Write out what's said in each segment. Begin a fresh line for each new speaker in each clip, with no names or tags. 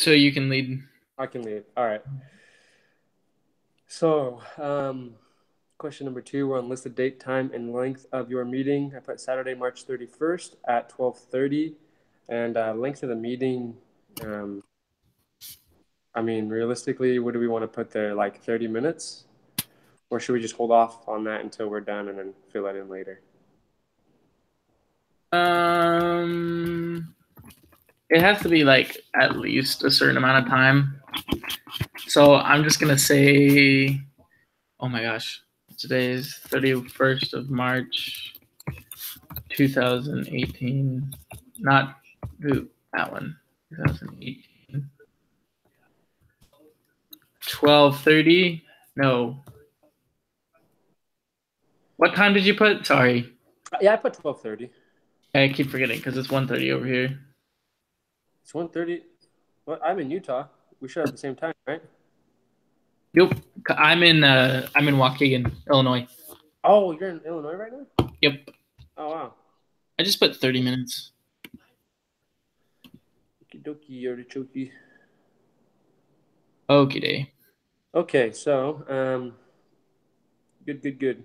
So you can lead.
I can lead. All right. So, question number 2, we're on listed date, time, and length of your meeting. I put Saturday, March 31st at 12:30. And length of the meeting, um, I mean, realistically, what do we want to put there? Like 30 minutes? Or should we just hold off on that until we're done and then fill that in later?
Um, it has to be like at least a certain amount of time. So I'm just gonna say, oh my gosh, today is 31st of March, 2018. Not that one. 2018. 12:30. No. What time did you put? Sorry.
Yeah, I put 12:30.
I keep forgetting because it's 1:30 over here.
It's 1:30. Well, I'm in Utah. We should have the same time, right?
Yep. I'm in Waukegan, Illinois.
Oh, you're in Illinois right now?
Yep.
Oh, wow.
I just put 30 minutes.
Okie dokie, artichoke.
Okay, day.
Okay, so good.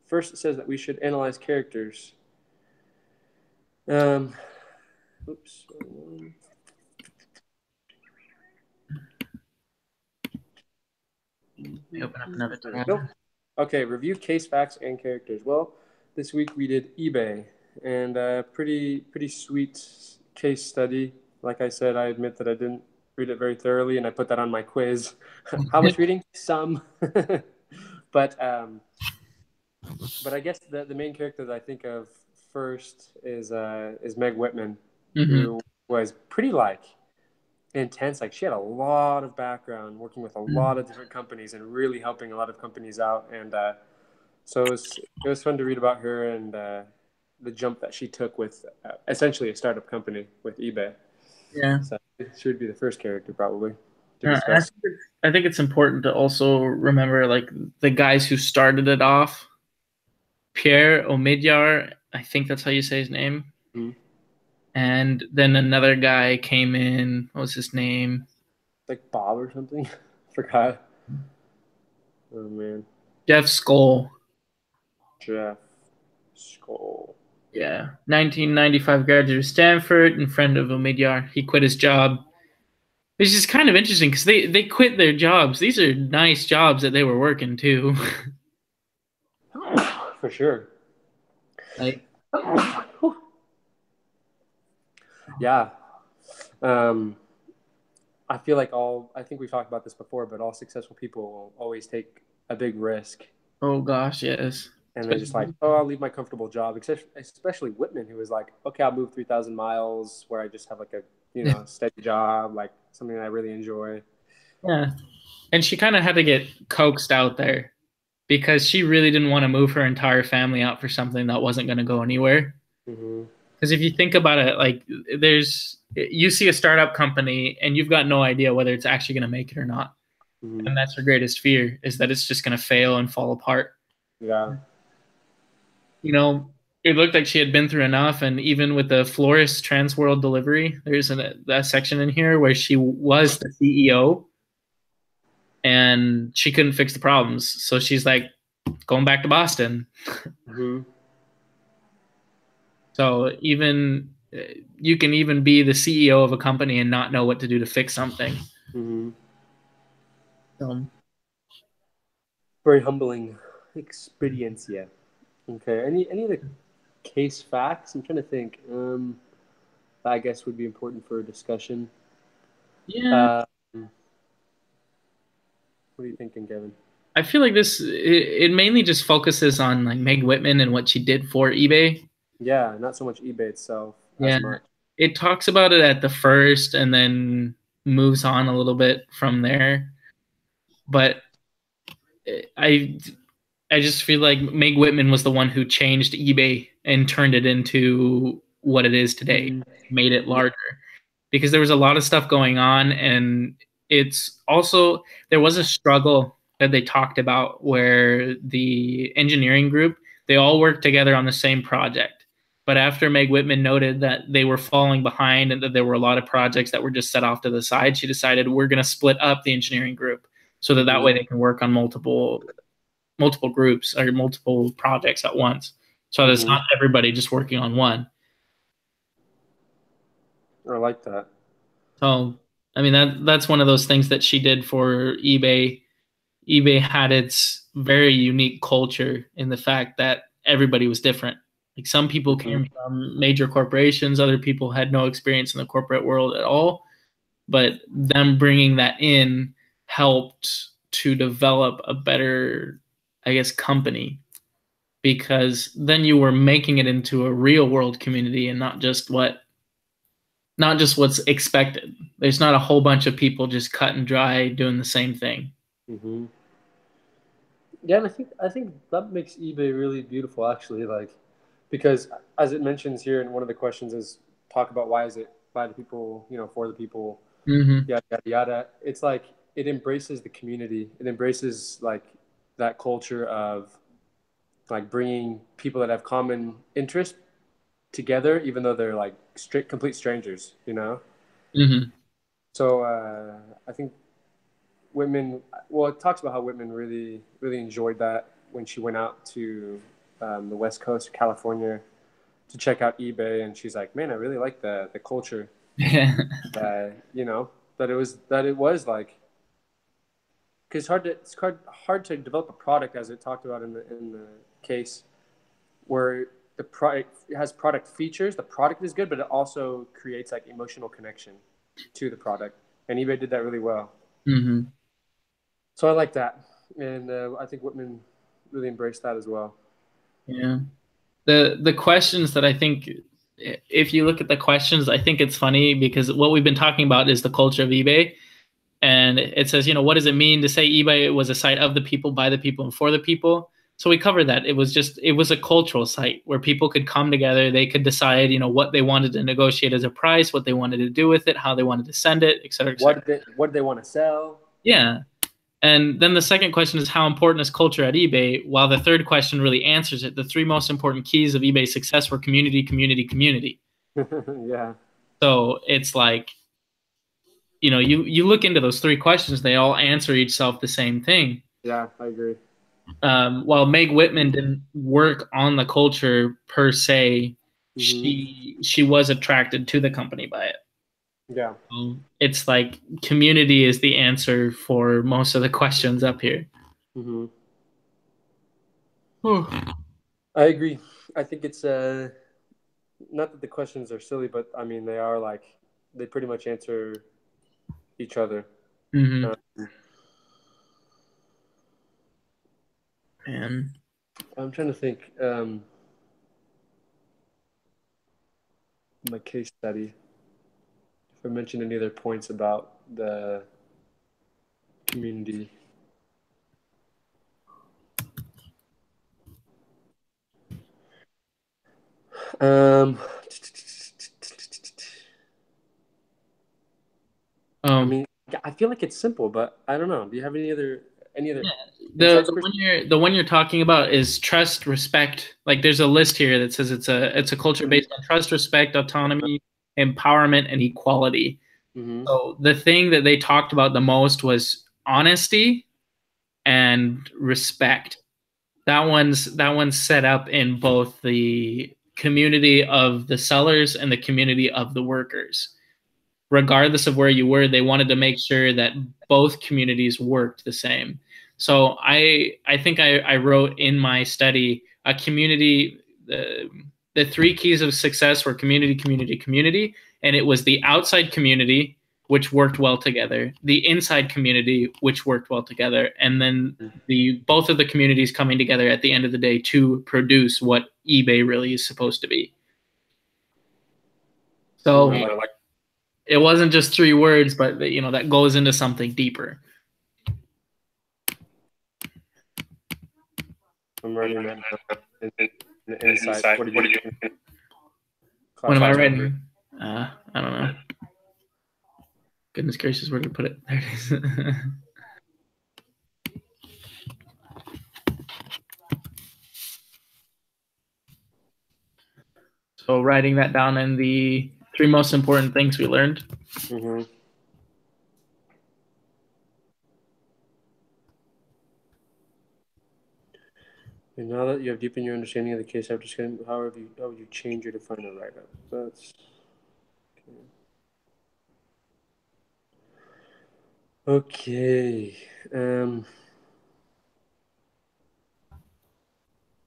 First, it says that we should analyze characters. Oops.
Open up another tab.
Nope. Okay, review case facts and characters. Well, this week we did eBay, and pretty sweet case study. Like I said, I admit that I didn't read it very thoroughly, and I put that on my quiz. How much reading? Some. But I guess the main character that I think of first is Meg Whitman, who was pretty intense. Like she had a lot of background working with a lot of different companies and really helping a lot of companies out. And so it was fun to read about her and the jump that she took with essentially a startup company with eBay.
Yeah.
So she would be the first character probably to discuss.
I think it's important to also remember like the guys who started it off. Pierre Omidyar, I think that's how you say his name.
Mm-hmm.
And then another guy came in. What was his name?
Like Bob or something. Forgot. Oh man.
Jeff Skoll.
Jeff Skoll.
Yeah. 1995 graduate of Stanford and friend of Omidyar. He quit his job. Which is kind of interesting because they quit their jobs. These are nice jobs that they were working too.
For sure.
Like,
yeah. I feel like I think we've talked about this before, but all successful people will always take a big risk.
oh gosh, yes.
And they're just like, oh, I'll leave my comfortable job. Especially Whitman, who was like, okay, I'll move 3,000 miles where I just have like a steady job, like something that I really enjoy.
Yeah. And she kind of had to get coaxed out there because she really didn't want to move her entire family out for something that wasn't going to go anywhere. Because if you think about it, like you see a startup company and you've got no idea whether it's actually going to make it or not. And that's her greatest fear, is that it's just going to fail and fall apart.
Yeah.
You know, it looked like she had been through enough. And even with the florist trans world delivery, there's that section in here where she was the CEO and she couldn't fix the problems. So she's like going back to Boston. So even you can even be the CEO of a company and not know what to do to fix something.
Very humbling experience, yeah. Okay. Any of the case facts? I'm trying to think. I guess would be important for a discussion.
Yeah.
What are you thinking, Kevin?
I feel like it mainly just focuses on like Meg Whitman and what she did for eBay.
Yeah, not so much eBay itself
Yeah.
as much.
It talks about it at the first and then moves on a little bit from there. But I just feel like Meg Whitman was the one who changed eBay and turned it into what it is today, made it larger. Because there was a lot of stuff going on, and it's also there was a struggle that they talked about where the engineering group, they all worked together on the same project, But after Meg Whitman noted that they were falling behind and that there were a lot of projects that were just set off to the side, she decided we're going to split up the engineering group so that that
Mm-hmm.
way they can work on multiple groups or multiple projects at once. So that it's
Mm-hmm.
not everybody just working on one.
I like that.
So I mean that's one of those things that she did for eBay. eBay had its very unique culture in the fact that everybody was different. Like some people
Mm-hmm.
came from major corporations, other people had no experience in the corporate world at all. But them bringing that in helped to develop a better, I guess, company because then you were making it into a real world community and not just what's expected. There's not a whole bunch of people just cut and dry doing the same thing.
Mm-hmm. Yeah, and I think that makes eBay really beautiful, actually. Like, because as it mentions here, in one of the questions is talk about why is it by the people, for the people,
Mm-hmm.
yada yada yada. It's like it embraces the community. It embraces like that culture of like bringing people that have common interest together, even though they're like strict, complete strangers.
Mm-hmm.
So I think Whitman. Well, it talks about how Whitman really, really enjoyed that when she went out to the West Coast of California to check out eBay, and she's like, "Man, I really like the culture.
Yeah.
That it was like because it's hard to develop a product as it talked about in the case where the product has product features. The product is good, but it also creates like emotional connection to the product, and eBay did that really well.
Mm-hmm.
So I like that, and I think Whitman really embraced that as well.
Yeah. The questions that I think if you look at the questions, I think it's funny because what we've been talking about is the culture of eBay. And it says, what does it mean to say eBay was a site of the people, by the people, and for the people? So we covered that. It was a cultural site where people could come together. They could decide, what they wanted to negotiate as a price, what they wanted to do with it, how they wanted to send it, et cetera, et cetera.
What did they want to sell?
Yeah. And then the second question is how important is culture at eBay? While the third question really answers it, the three most important keys of eBay's success were community, community, community.
Yeah,
So it's like, you look into those three questions, they all answer each self the same thing.
yeah, I agree.
While Meg Whitman didn't work on the culture per se,
Hmm.
she was attracted to the company by it.
Yeah.
It's like community is the answer for most of the questions up here.
Hmm.
Mm-hmm.
I agree. I think it's not that the questions are silly, but I mean they are like they pretty much answer each other.
Mm-hmm.
Uh,
And
I'm trying to think. My case study. If I mentioned any other points about the community. Um, I
um,
mean, I feel like it's simple, but I don't know. Do you have any other
yeah, the
insights?
the one you're talking about is trust, respect. Like there's a list here that says it's a culture based on trust, respect, autonomy, empowerment, and equality.
Mm-hmm.
So the thing that they talked about the most was honesty and respect. That one's set up in both the community of the sellers and the community of the workers. Regardless of where you were, they wanted to make sure that both communities worked the same. So I think I wrote in my study a community the three keys of success were community, community, community, and it was the outside community which worked well together, the inside community which worked well together, and then the both of the communities coming together at the end of the day to produce what eBay really is supposed to be. So
Mm,
it wasn't just three words, but that goes into something deeper.
I'm writing that down. The insight. What did you
What am I
clarify?
writing? I don't know. Goodness gracious, where did I put it? There it is. So writing that down in the three most important things we learned.
Mm-hmm. And now that you have deepened your understanding of the case after scanning, how would you change your definer write-up? That's okay.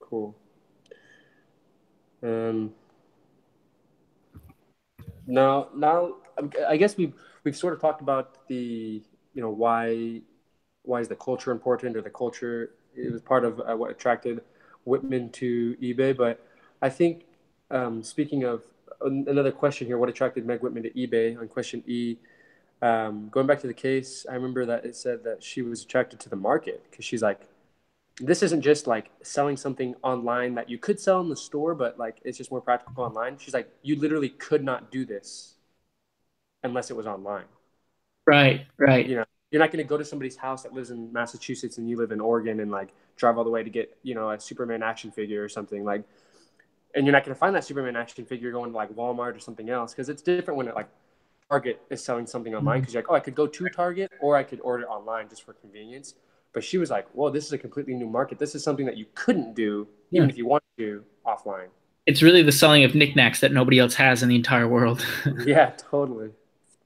Cool. Um, now, I guess we've sort of talked about the why is the culture important, or the culture it was part of what attracted Whitman to eBay. But I think speaking of another question here, what attracted Meg Whitman to eBay on question E? Going back to the case, I remember that it said that she was attracted to the market because she's like, this isn't just like selling something online that you could sell in the store, but like it's just more practical online. She's like, you literally could not do this unless it was online.
Right, right.
You know, you're not going to go to somebody's house that lives in Massachusetts and you live in Oregon and like drive all the way to get, a Superman action figure or something like, and you're not going to find that Superman action figure going to like Walmart or something else. Cause it's different when it like Target is selling something online. Cause you're like, oh, I could go to Target or I could order online just for convenience. But she was like, whoa, this is a completely new market. This is something that you couldn't do
Yeah.
even if you wanted to offline.
It's really the selling of knickknacks that nobody else has in the entire world.
Yeah, totally.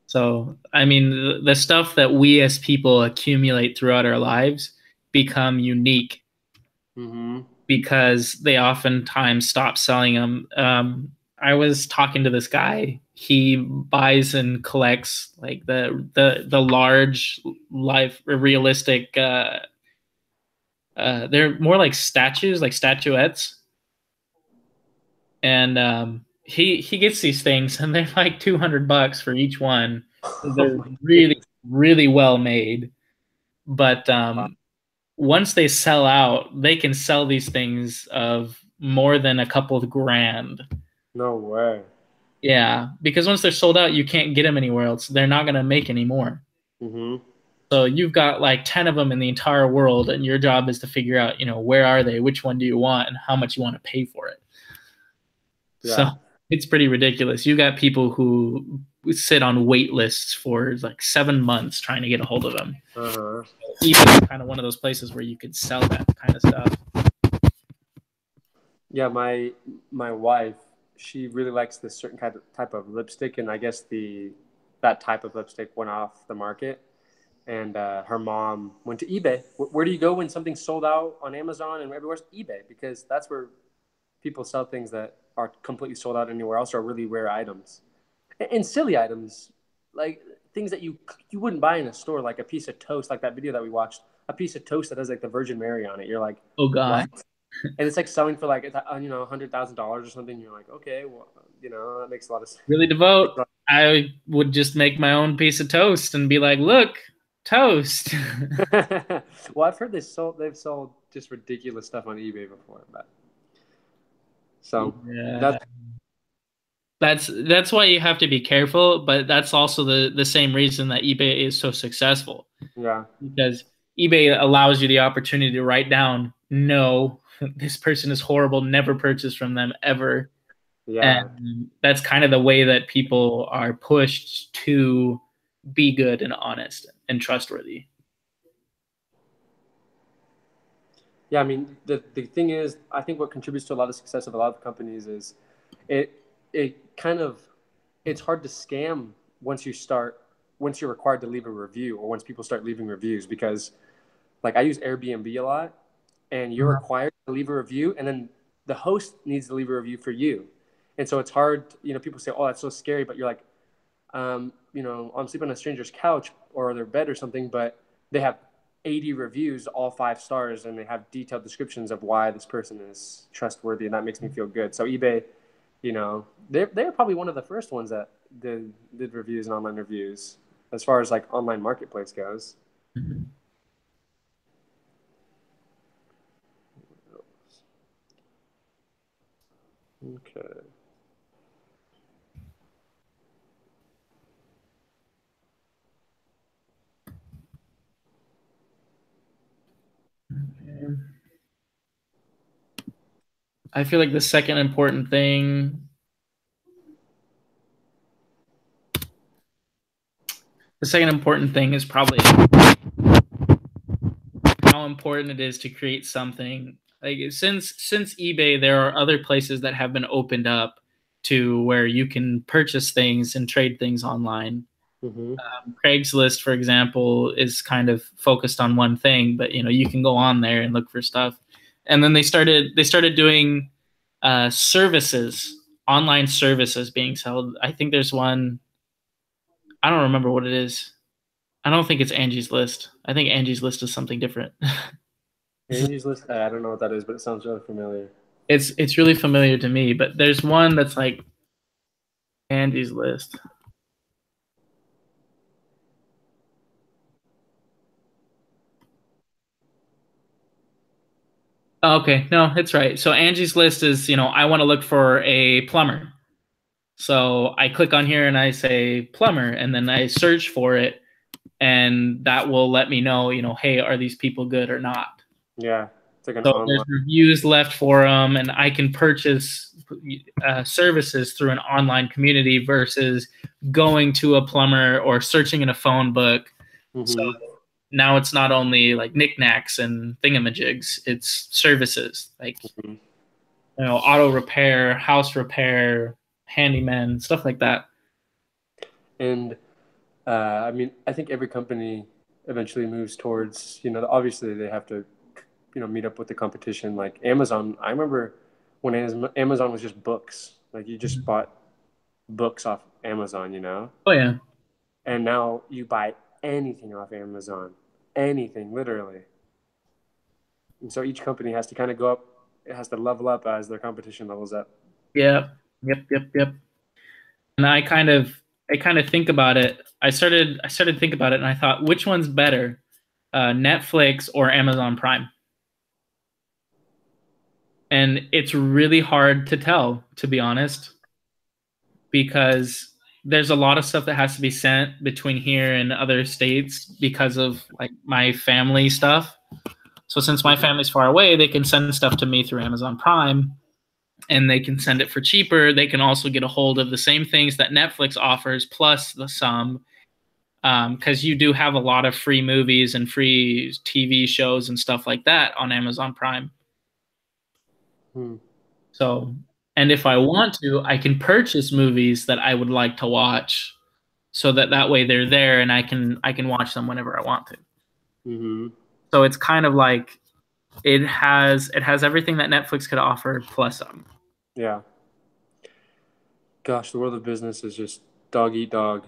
So, I mean, the stuff that we as people accumulate throughout our lives become unique
Mm-hmm.
because they oftentimes stop selling them. I was talking to this guy. He buys and collects like the large, life realistic. They're more like statues, like statuettes, and he gets these things, and they're like $200 for each one.
Oh
They're
my
really
goodness.
really well made, but
Wow.
once they sell out, they can sell these things of more than a couple of grand.
No way.
Yeah, because once they're sold out, you can't get them anywhere else. They're not going to make any more.
Mm-hmm.
So you've got like 10 of them in the entire world, and your job is to figure out, where are they, which one do you want, and how much you want to pay for it. So
Yeah.
it's pretty ridiculous. You got people who sit on wait lists for like 7 months trying to get a hold of them.
Uh-huh.
eBay kind of one of those places where you could sell that kind of stuff.
Yeah, my wife, she really likes this certain kind of type of lipstick, and I guess the that type of lipstick went off the market, and her mom went to eBay. Where do you go when something's sold out on Amazon and everywhere's eBay? Because that's where people sell things that are completely sold out anywhere else, or really rare items and silly items, like things that you wouldn't buy in a store, like a piece of toast, like that video that we watched, a piece of toast that has like the Virgin Mary on it. You're like,
Oh God.
what? And it's like selling for like $100,000 or something. You're like, okay, well, that makes a lot of sense.
Really devote. I would just make my own piece of toast and be like, look, toast.
Well, I've heard they've sold just ridiculous stuff on eBay before, but so
Yeah.
that's
That's why you have to be careful, but that's also the same reason that eBay is so successful,
yeah,
because eBay allows you the opportunity to write down, no, this person is horrible, never purchase from them ever.
yeah.
And that's kind of the way that people are pushed to be good and honest and trustworthy.
Yeah, I mean, the thing is, I think what contributes to a lot of success of a lot of companies is it it kind of it's hard to scam once you're required to leave a review, or once people start leaving reviews, because like I use Airbnb a lot, and you're required to leave a review, and then the host needs to leave a review for you, and so it's hard. People say, "Oh, that's so scary," but you're like, I'm sleeping on a stranger's couch or their bed or something, but they have 80 reviews, all 5 stars, and they have detailed descriptions of why this person is trustworthy, and that makes me feel good. So eBay, they're probably one of the first ones that did reviews and online reviews as far as like online marketplace goes. Okay.
I feel like the second important thing The second important thing is probably how important it is to create something. Like since eBay, there are other places that have been opened up to where you can purchase things and trade things online.
Mm-hmm.
Craigslist, for example, is kind of focused on one thing, but you can go on there and look for stuff. And then they started doing services, online services being sold. I think there's one. I don't remember what it is. I don't think it's Angie's List. I think Angie's List is something different.
Angie's List. I don't know what that is, but it sounds really familiar.
It's really familiar to me, but there's one that's like Angie's List. Okay, no, it's right. So Angie's List is, I want to look for a plumber. So I click on here and I say plumber, and then I search for it, and that will let me know, hey, are these people good or not?
Yeah, it's like an
So there's
online.
reviews left for them, and I can purchase services through an online community versus going to a plumber or searching in a phone book. So
Mm-hmm.
now it's not only like knickknacks and thingamajigs, it's services like
Mm-hmm.
auto repair, house repair, handyman, stuff like that.
And I mean, I think every company eventually moves towards, obviously they have to, meet up with the competition. Like Amazon, I remember when Amazon was just books. Like you just bought books off Amazon.
Oh yeah.
And now you buy anything off Amazon, anything, literally. And so each company has to kind of go up, it has to level up as their competition levels up.
Yeah. Yep. And I kind of think about it. I started thinking about it, and I thought, which one's better, Netflix or Amazon Prime? And it's really hard to tell, to be honest, because there's a lot of stuff that has to be sent between here and other states because of like my family stuff. So since my
Mhm.
family's far away, they can send stuff to me through Amazon Prime, and they can send it for cheaper. They can also get a hold of the same things that Netflix offers plus some, because you do have a lot of free movies and free TV shows and stuff like that on Amazon Prime.
Hmm.
So, and if I want to, I can purchase movies that I would like to watch, so that way they're there and I can watch them whenever I want to.
Mm-hmm.
So it's kind of like it has everything that Netflix could offer plus some.
Yeah. Gosh, the world of business is just dog eat dog.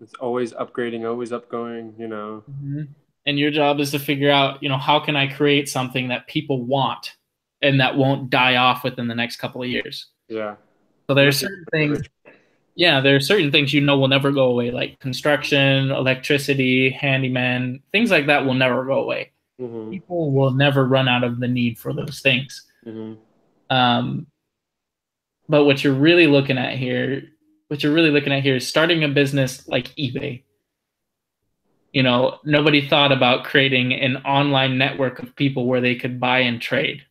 It's always upgrading, always upgoing.
Mhm. And your job is to figure out, how can I create something that people want and that won't die off within the next couple of years.
Yeah.
So there's
Unless you're
certain
really
things,
rich.
yeah, there are certain things will never go away, like construction, electricity, handyman, things like that will never go away.
Mm-hmm.
People will never run out of the need for those things.
Mm-hmm.
Um, but what you're really looking at here is starting a business like eBay. Nobody thought about creating an online network of people where they could buy and trade.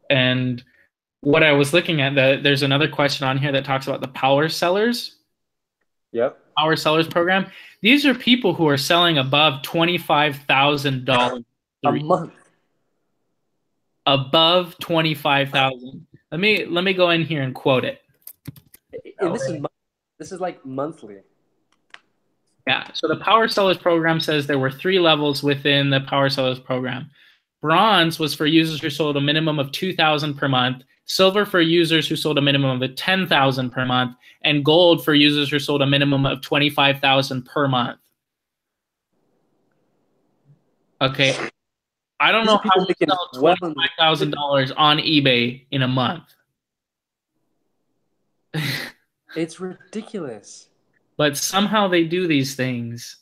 And what I was looking at, there's another question on here that talks about the
Yep.
power sellers program. These are people who are selling above $25,000
A
through
month.
above 25,000. Let me go in here and quote it.
And this is like monthly.
Yeah. So the Power Sellers program says there were three levels within the Power Sellers program. Bronze was for users who sold a minimum of 2,000 per month. Silver for users who sold a minimum of 10,000 per month, and gold for users who sold a minimum of 25,000 per month. Okay. I don't
These
know
are
how
people
you
making
sell
well into
$25,000 on eBay in a month.
it's ridiculous.
But somehow they do these things.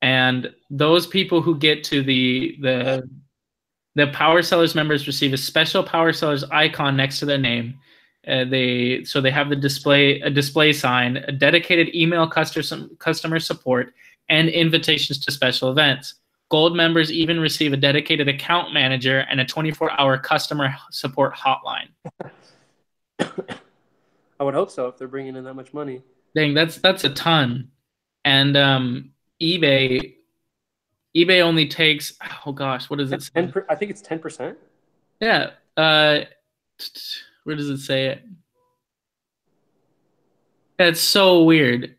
And those people who get to the Power Sellers members receive a special Power Sellers icon next to their name. They have a display sign, a dedicated email customer support, and invitations to special events. Gold members even receive a dedicated account manager and a 24-hour customer support hotline.
I would hope so if they're bringing in that much money.
Dang, that's a ton. and eBay eBay only takes, oh gosh, what does it say?
I think it's 10%.
Yeah, where does it say it? It's so weird.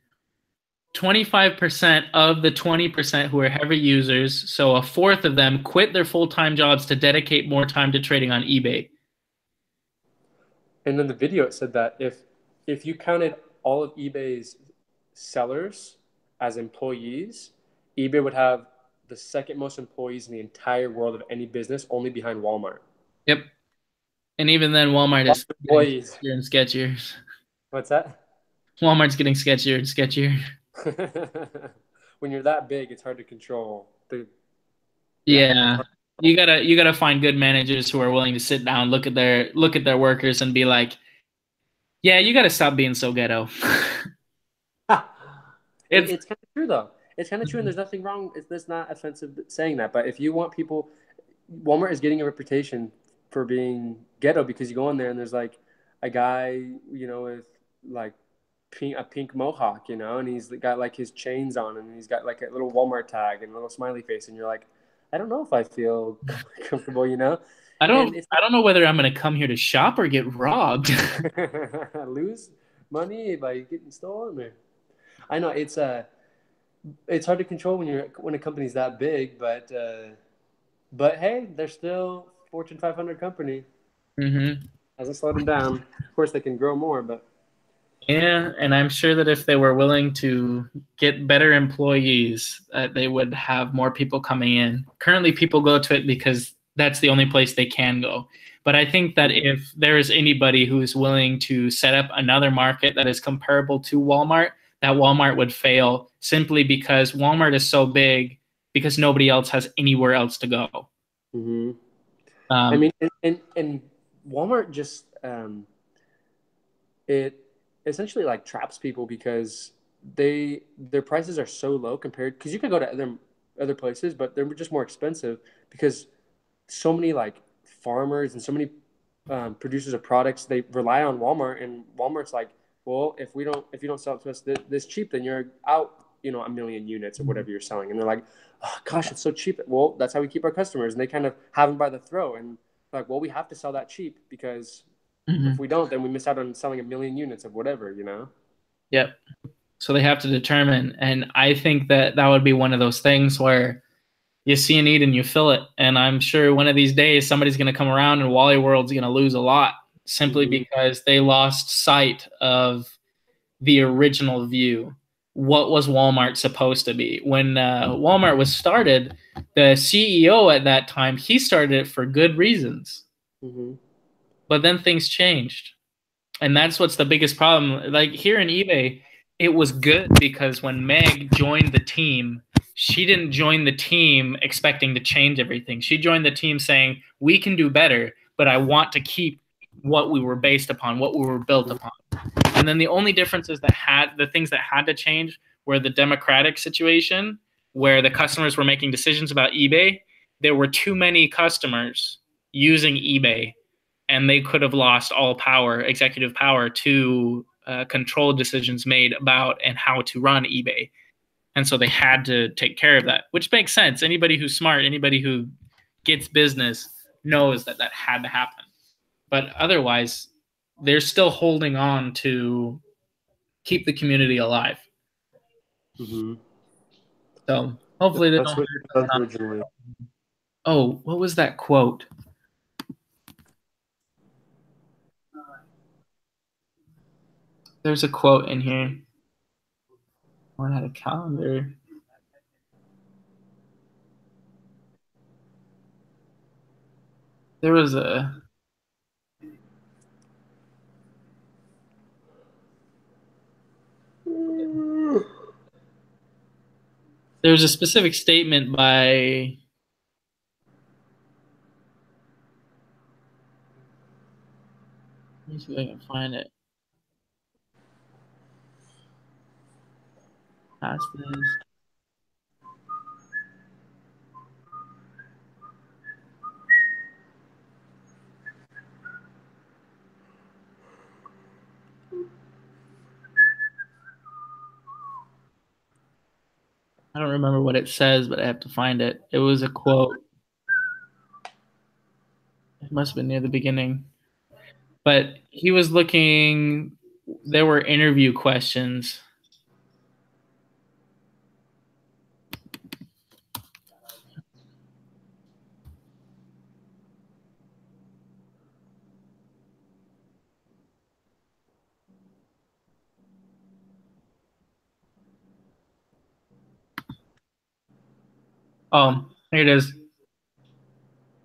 25% of the 20% who are heavy users, so a fourth of them quit their full-time jobs to dedicate more time to trading on eBay.
And then the video it said that if you counted all of eBay's sellers as employees, eBay would have the second most employees in the entire world of any business, only behind Walmart.
Yep. And even then, Walmart
Lots
is
of
getting
employees.
sketchier and sketchier.
What's that?
Walmart's getting sketchier and sketchier.
When you're that big, it's hard to control. Yeah, it's
Yeah.
hard to
You gotta find good managers who are willing to sit down, look at their workers and be like, yeah, you gotta stop being so ghetto.
control.
It's
It's kind of true though. It's kind of true, and there's nothing wrong. It's not offensive saying that. But if you want people, Walmart is getting a reputation for being ghetto because you go in there and there's like a guy, with like a pink mohawk, and he's got like his chains on and he's got like a little Walmart tag and a little smiley face, and you're like, I don't know if I feel comfortable.
I don't
And it's
I don't know whether I'm gonna come here to shop or get robbed.
lose money by getting stolen. Or I know it's hard to control when a company's that big, but hey, they're still Fortune 500 company.
hmm
Hasn't slowed them down. Of course, they can grow more, but
Yeah, and I'm sure that if they were willing to get better employees, they would have more people coming in. Currently, people go to it because that's the only place they can go. But I think that
Mhm.
if there is anybody who's willing to set up another market that is comparable to Walmart, that Walmart would fail simply because Walmart is so big because nobody else has anywhere else to go.
Mhm. I
Um,
mean, and Walmart just it essentially like traps people because their prices are so low compared because you can go to other places, but they're just more expensive because so many like farmers and so many producers of products they rely on Walmart, and Walmart's like, well, if you don't sell it to us this cheap, then you're out, a million units or whatever you're selling, and they're like, oh gosh, it's so cheap. Well, that's how we keep our customers, and they kind of have them by the throat, and like, well, we have to sell that cheap because if
mhm.
we don't, then we miss out on selling a million units of whatever.
Yep. So they have to determine, and I think that that would be one of those things where you see a need and you fill it. And I'm sure one of these days somebody's going to come around and Wally World's going to lose a lot simply
Mm-hmm.
because they lost sight of the original view. What was Walmart supposed to be? When Walmart was started, the CEO at that time, he started it for good reasons.
Mm-hmm.
But then things changed. And that's what's the biggest problem. Like here in eBay, it was good because when Meg joined the team, she didn't join the team expecting to change everything. She joined the team saying, we can do better, but I want to keep what we were based upon, what we were built
Mm-hmm.
upon. And then the only differences that had the things that had to change were the democratic situation where the customers were making decisions about eBay. There were too many customers using eBay and they could have lost all power, executive power, to control decisions made about and how to run eBay. And so they had to take care of that, which makes sense. Anybody who's smart, anybody who gets business knows that that had to happen. But otherwise, they're still holding on to keep the community alive.
Mm-hmm.
So hopefully they
That's
don't
what
hurt
it
us
was
enough.
originally.
Oh, what was that quote? There's a quote in here. I had a calendar. There was a there's a specific statement by, let me see if I can find it. Past this. I don't remember what it says, but I have to find it. It was a quote. It must have been near the beginning. But he was looking, there were interview questions. Oh, here it is.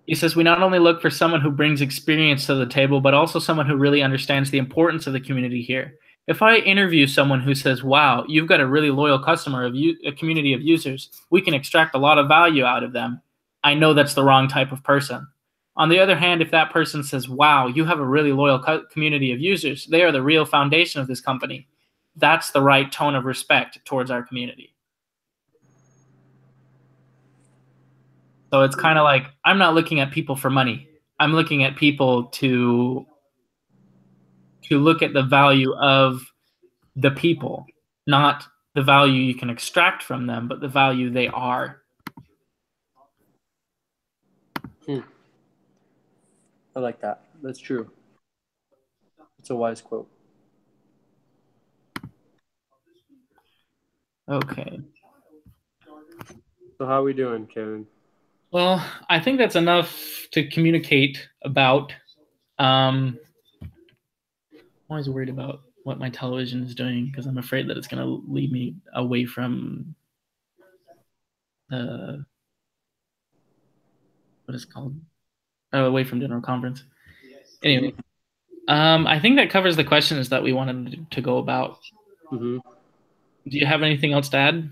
He says, we not only look for someone who brings experience to the table, but also someone who really understands the importance of the community here. If I interview someone who says, wow, you've got a really loyal customer of a community of users, we can extract a lot of value out of them, I know that's the wrong type of person. On the other hand, if that person says, wow, you have a really loyal community of users, they are the real foundation of this company, that's the right tone of respect towards our community. So it's kind of like, I'm not looking at people for money. I'm looking at people to look at the value of the people, not the value you can extract from them, but the value they are.
I like that. That's true. It's a wise quote.
Okay.
So how are we doing, Kevin?
Well, I think that's enough to communicate about. I'm always worried about what my television is doing because I'm afraid that it's going to lead me away from the what is it called? Away from general conference. Anyway, I think that covers the questions that we wanted to go about.
Mm-hmm.
Do you have anything else to add?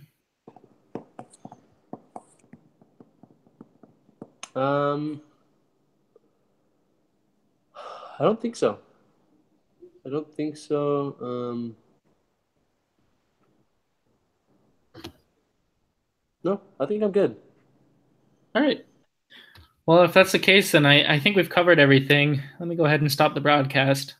I don't think so. I don't think so. No, I think I'm good.
All right. Well, if that's the case, then I think we've covered everything. Let me go ahead and stop the broadcast.